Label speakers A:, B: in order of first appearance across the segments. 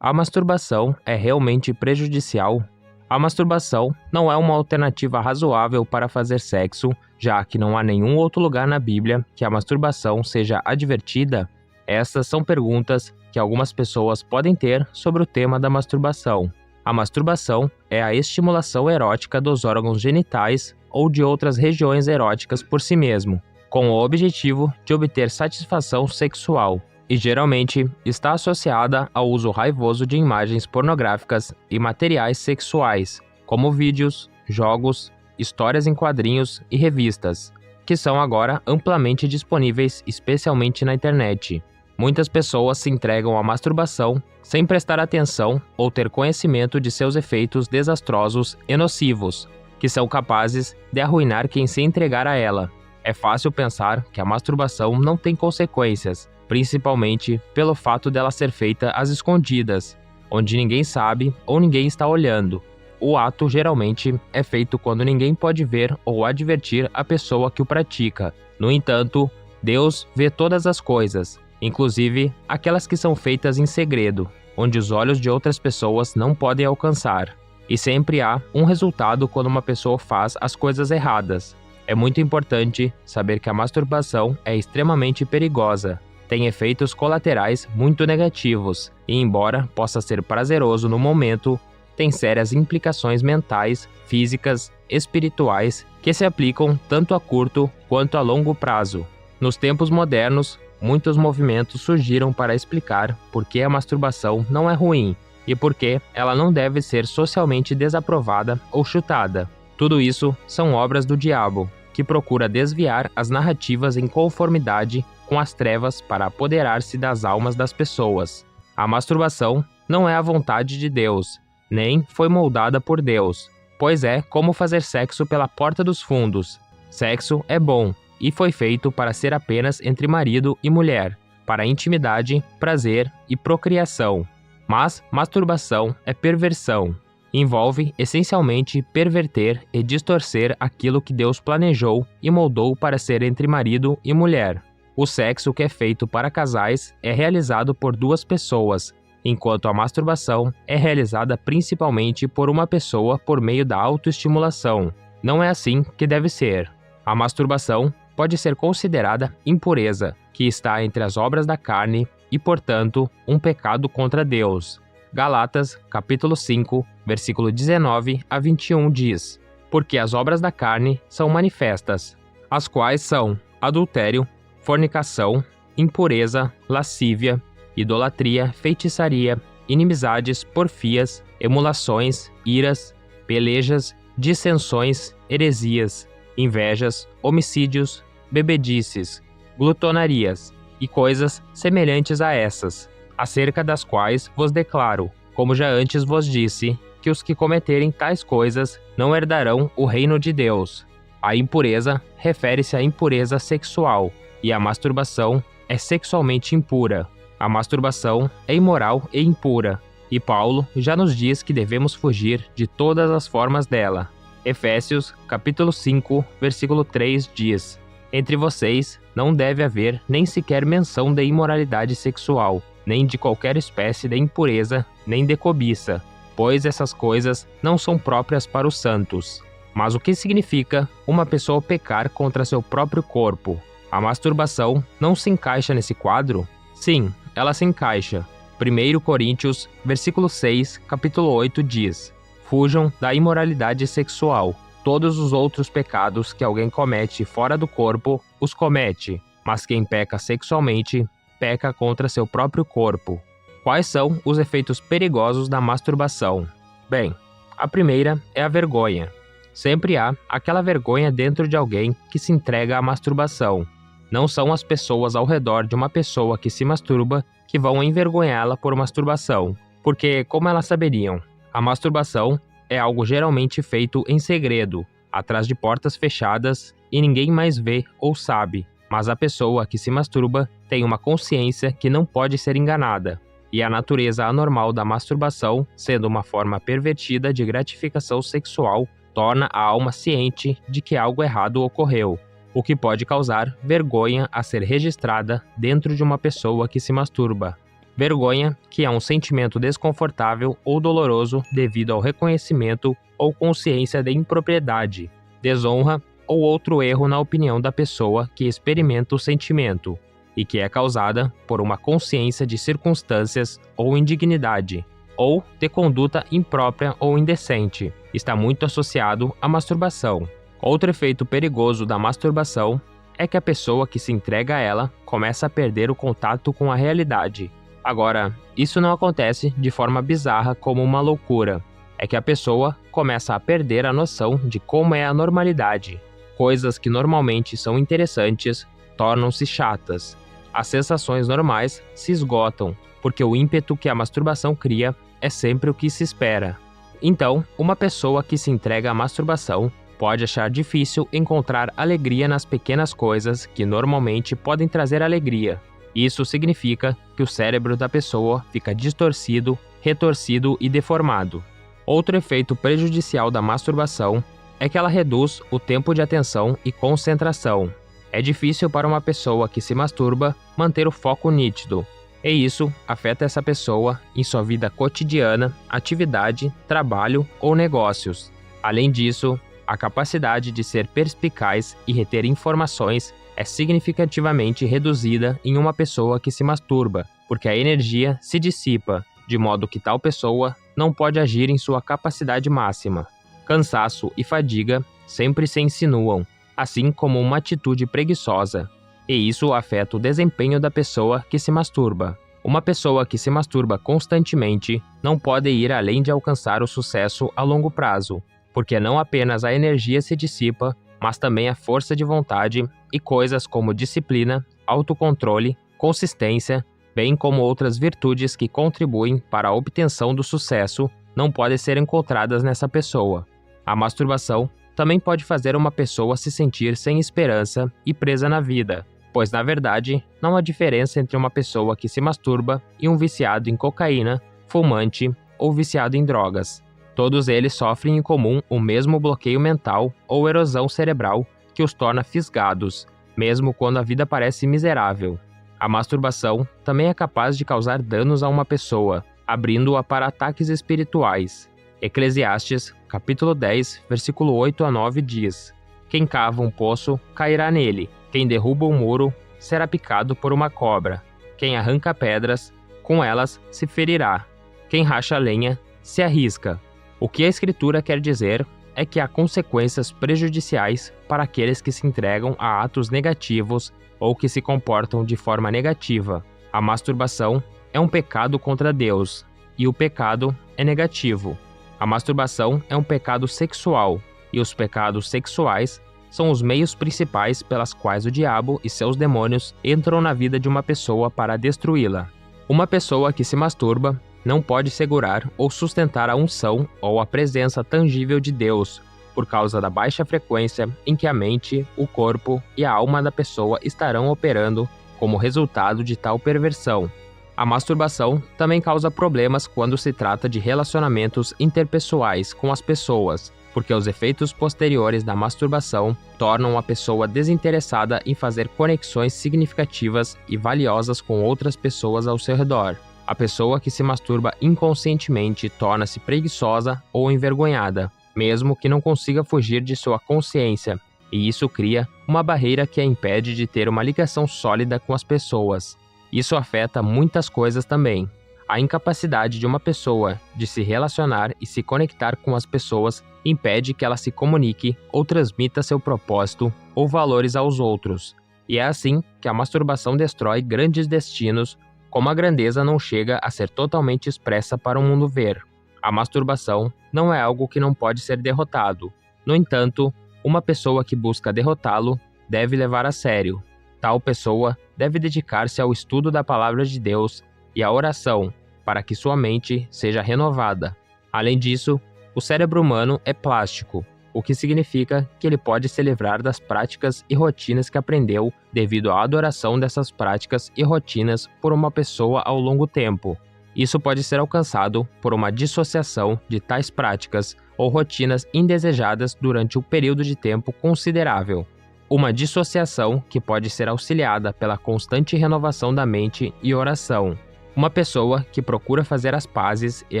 A: A masturbação é realmente prejudicial? A masturbação não é uma alternativa razoável para fazer sexo, já que não há nenhum outro lugar na Bíblia que a masturbação seja advertida? Essas são perguntas que algumas pessoas podem ter sobre o tema da masturbação. A masturbação é a estimulação erótica dos órgãos genitais ou de outras regiões eróticas por si mesmo, com o objetivo de obter satisfação sexual, e geralmente está associada ao uso raivoso de imagens pornográficas e materiais sexuais, como vídeos, jogos, histórias em quadrinhos e revistas, que são agora amplamente disponíveis, especialmente na internet. Muitas pessoas se entregam à masturbação sem prestar atenção ou ter conhecimento de seus efeitos desastrosos e nocivos, que são capazes de arruinar quem se entregar a ela. É fácil pensar que a masturbação não tem consequências, principalmente pelo fato dela ser feita às escondidas, onde ninguém sabe ou ninguém está olhando. O ato geralmente é feito quando ninguém pode ver ou advertir a pessoa que o pratica. No entanto, Deus vê todas as coisas, inclusive aquelas que são feitas em segredo, onde os olhos de outras pessoas não podem alcançar. E sempre há um resultado quando uma pessoa faz as coisas erradas. É muito importante saber que a masturbação é extremamente perigosa, tem efeitos colaterais muito negativos e, embora possa ser prazeroso no momento, tem sérias implicações mentais, físicas, espirituais que se aplicam tanto a curto quanto a longo prazo. Nos tempos modernos, muitos movimentos surgiram para explicar por que a masturbação não é ruim e por que ela não deve ser socialmente desaprovada ou chutada. Tudo isso são obras do diabo, que procura desviar as narrativas em conformidade com as trevas para apoderar-se das almas das pessoas. A masturbação não é a vontade de Deus, nem foi moldada por Deus, pois é como fazer sexo pela porta dos fundos. Sexo é bom e foi feito para ser apenas entre marido e mulher, para intimidade, prazer e procriação. Mas masturbação é perversão. Envolve essencialmente perverter e distorcer aquilo que Deus planejou e moldou para ser entre marido e mulher. O sexo que é feito para casais é realizado por duas pessoas, enquanto a masturbação é realizada principalmente por uma pessoa por meio da autoestimulação. Não é assim que deve ser. A masturbação pode ser considerada impureza, que está entre as obras da carne e, portanto, um pecado contra Deus. Galatas, capítulo 5, versículo 19 a 21 diz: Porque as obras da carne são manifestas, as quais são adultério, fornicação, impureza, lascívia, idolatria, feitiçaria, inimizades, porfias, emulações, iras, pelejas, dissensões, heresias, invejas, homicídios, bebedices, glutonarias e coisas semelhantes a essas, acerca das quais vos declaro, como já antes vos disse, que os que cometerem tais coisas não herdarão o reino de Deus. A impureza refere-se à impureza sexual, e a masturbação é sexualmente impura. A masturbação é imoral e impura, e Paulo já nos diz que devemos fugir de todas as formas dela. Efésios, capítulo 5, versículo 3 diz: Entre vocês não deve haver nem sequer menção de imoralidade sexual, nem de qualquer espécie de impureza, nem de cobiça, pois essas coisas não são próprias para os santos. Mas o que significa uma pessoa pecar contra seu próprio corpo? A masturbação não se encaixa nesse quadro? Sim, ela se encaixa. 1 Coríntios, versículo 6, capítulo 8 diz: Fujam da imoralidade sexual. Todos os outros pecados que alguém comete fora do corpo, os comete, mas quem peca sexualmente, peca contra seu próprio corpo. Quais são os efeitos perigosos da masturbação? Bem, a primeira é a vergonha. Sempre há aquela vergonha dentro de alguém que se entrega à masturbação. Não são as pessoas ao redor de uma pessoa que se masturba que vão envergonhá-la por masturbação, porque como elas saberiam? A masturbação é algo geralmente feito em segredo, atrás de portas fechadas, e ninguém mais vê ou sabe, mas a pessoa que se masturba tem uma consciência que não pode ser enganada, e a natureza anormal da masturbação, sendo uma forma pervertida de gratificação sexual, torna a alma ciente de que algo errado ocorreu, o que pode causar vergonha a ser registrada dentro de uma pessoa que se masturba. Vergonha, que é um sentimento desconfortável ou doloroso devido ao reconhecimento ou consciência de impropriedade, desonra ou outro erro na opinião da pessoa que experimenta o sentimento, e que é causada por uma consciência de circunstâncias ou indignidade, ou de conduta imprópria ou indecente. Está muito associado à masturbação. Outro efeito perigoso da masturbação é que a pessoa que se entrega a ela começa a perder o contato com a realidade. Agora, isso não acontece de forma bizarra como uma loucura. É que a pessoa começa a perder a noção de como é a normalidade. Coisas que normalmente são interessantes tornam-se chatas. As sensações normais se esgotam, porque o ímpeto que a masturbação cria é sempre o que se espera. Então, uma pessoa que se entrega à masturbação pode achar difícil encontrar alegria nas pequenas coisas que normalmente podem trazer alegria. Isso significa que o cérebro da pessoa fica distorcido, retorcido e deformado. Outro efeito prejudicial da masturbação é que ela reduz o tempo de atenção e concentração. É difícil para uma pessoa que se masturba manter o foco nítido, e isso afeta essa pessoa em sua vida cotidiana, atividade, trabalho ou negócios. Além disso, a capacidade de ser perspicaz e reter informações é significativamente reduzida em uma pessoa que se masturba, porque a energia se dissipa, de modo que tal pessoa não pode agir em sua capacidade máxima. Cansaço e fadiga sempre se insinuam, assim como uma atitude preguiçosa, e isso afeta o desempenho da pessoa que se masturba. Uma pessoa que se masturba constantemente não pode ir além de alcançar o sucesso a longo prazo, porque não apenas a energia se dissipa, mas também a força de vontade e coisas como disciplina, autocontrole, consistência, bem como outras virtudes que contribuem para a obtenção do sucesso, não podem ser encontradas nessa pessoa. A masturbação também pode fazer uma pessoa se sentir sem esperança e presa na vida, pois na verdade não há diferença entre uma pessoa que se masturba e um viciado em cocaína, fumante ou viciado em drogas. Todos eles sofrem em comum o mesmo bloqueio mental ou erosão cerebral que os torna fisgados, mesmo quando a vida parece miserável. A masturbação também é capaz de causar danos a uma pessoa, abrindo-a para ataques espirituais. Eclesiastes, capítulo 10, versículo 8 a 9 diz: Quem cava um poço, cairá nele. Quem derruba um muro, será picado por uma cobra. Quem arranca pedras, com elas se ferirá. Quem racha lenha, se arrisca. O que a Escritura quer dizer é que há consequências prejudiciais para aqueles que se entregam a atos negativos ou que se comportam de forma negativa. A masturbação é um pecado contra Deus, e o pecado é negativo. A masturbação é um pecado sexual, e os pecados sexuais são os meios principais pelas quais o diabo e seus demônios entram na vida de uma pessoa para destruí-la. Uma pessoa que se masturba não pode segurar ou sustentar a unção ou a presença tangível de Deus, por causa da baixa frequência em que a mente, o corpo e a alma da pessoa estarão operando como resultado de tal perversão. A masturbação também causa problemas quando se trata de relacionamentos interpessoais com as pessoas, porque os efeitos posteriores da masturbação tornam a pessoa desinteressada em fazer conexões significativas e valiosas com outras pessoas ao seu redor. A pessoa que se masturba inconscientemente torna-se preguiçosa ou envergonhada, mesmo que não consiga fugir de sua consciência, e isso cria uma barreira que a impede de ter uma ligação sólida com as pessoas. Isso afeta muitas coisas também. A incapacidade de uma pessoa de se relacionar e se conectar com as pessoas impede que ela se comunique ou transmita seu propósito ou valores aos outros. E é assim que a masturbação destrói grandes destinos, como a grandeza não chega a ser totalmente expressa para o mundo ver. A masturbação não é algo que não pode ser derrotado. No entanto, uma pessoa que busca derrotá-lo deve levar a sério. Tal pessoa deve dedicar-se ao estudo da palavra de Deus e à oração, para que sua mente seja renovada. Além disso, o cérebro humano é plástico, o que significa que ele pode se livrar das práticas e rotinas que aprendeu devido à adoração dessas práticas e rotinas por uma pessoa ao longo tempo. Isso pode ser alcançado por uma dissociação de tais práticas ou rotinas indesejadas durante um período de tempo considerável. Uma dissociação que pode ser auxiliada pela constante renovação da mente e oração. Uma pessoa que procura fazer as pazes e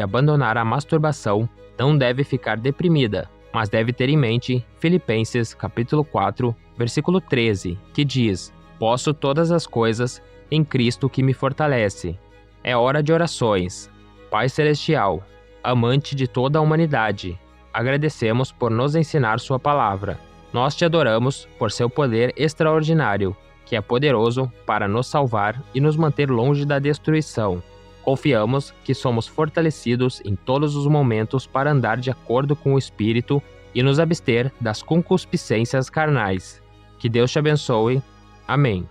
A: abandonar a masturbação não deve ficar deprimida, mas deve ter em mente Filipenses capítulo 4, versículo 13, que diz: "Posso todas as coisas em Cristo que me fortalece." É hora de orações. Pai Celestial, amante de toda a humanidade, agradecemos por nos ensinar sua palavra. Nós te adoramos por seu poder extraordinário, que é poderoso para nos salvar e nos manter longe da destruição. Confiamos que somos fortalecidos em todos os momentos para andar de acordo com o Espírito e nos abster das concupiscências carnais. Que Deus te abençoe. Amém.